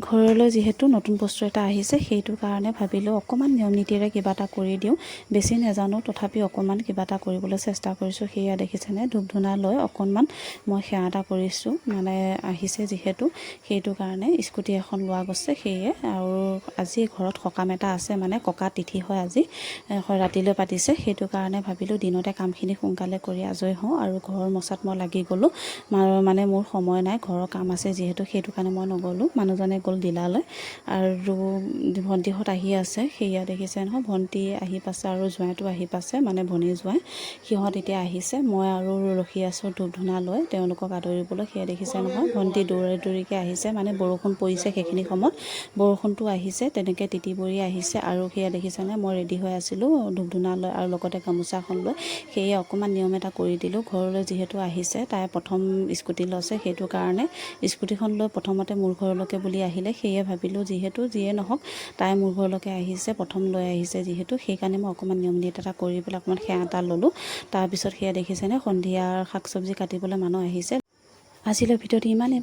ঘৰলৈ যিহেতু নতুন বস্তু এটা আহিছে সেইটো কাৰণে ভাবিলোঁ অকণমান নিয়ম নীতিৰে কিবা এটা কৰি দিওঁ। বেছি নাজানো তথাপি অকণমান কিবা এটা কৰিবলৈ চেষ্টা কৰিছোঁ। সেয়া দেখিছেনে ধূপ ধূনা লৈ অকণমান মই সেৱা এটা কৰিছোঁ। মানে আহিছে যিহেতু সেইটো কাৰণে স্কুটি এখন লোৱা গৈছে সেয়ে। আৰু আজি ঘৰত সকাম এটা আছে, মানে ককা তিথি হয় আজি ৰাতিলৈ পাতিছে। সেইটো কাৰণে ভাবিলোঁ দিনতে কামখিনি সোনকালে কৰি আজৰি হওঁ আৰু ঘৰ মচাত মই লাগি গ'লোঁ। মানে মোৰ সময় নাই, ঘৰৰ কাম আছে যিহেতু সেইটো কাৰণে মই নগ'লোঁ। মানুহজনে গ'ল ডিলাৰলৈ আৰু ভণ্টিহঁত আহি আছে সেয়া দেখিছে নহয়। ভণ্টি আহি পাইছে আৰু জোঁৱাইটো আহি পাইছে, মানে ভনী জোঁৱাই সিহঁত এতিয়া আহিছে। মই আৰু ৰখি আছোঁ ধূপ ধূনা লৈ তেওঁলোকক আদৰিবলৈ। সেয়া দেখিছে নহয় ভণ্টি দৌৰিকৈ আহিছে, মানে বৰষুণ পৰিছে সেইখিনি সময়ত বৰষুণটো আহিছে তেনেকৈ তিতি বুৰি আহিছে। আৰু সেয়া দেখিছেনে মই ৰেডি হৈ আছিলোঁ ধূপ ধূনা লৈ আৰু লগতে গামোচাখন লৈ। সেয়ে অকণমান নিয়ম এটা কৰি দিলোঁ। ঘৰলৈ যিহেতু আহিছে তাই প্ৰথম স্কুটি লৈছে সেইটো কাৰণে স্কুটিখন লৈ প্ৰথমতে মোৰ ঘৰলৈকে বুলি আহিলে। সেয়ে ভাবিলোঁ যিহেতু যিয়ে নহওক তাই মোৰ ঘৰলৈকে আহিছে, প্ৰথম লৈ আহিছে যিহেতু সেইকাৰণে মই অকণমান নিয়ম নীতি এটা কৰি পেলাই অকণমান সেৱা এটা ল'লোঁ। তাৰপিছত সেয়া দেখিছেনে সন্ধিয়াৰ শাক চব্জি কাটিবলৈ মানুহ আহিছে। আজিলৈ ভিডিঅ'টো ইমানেই।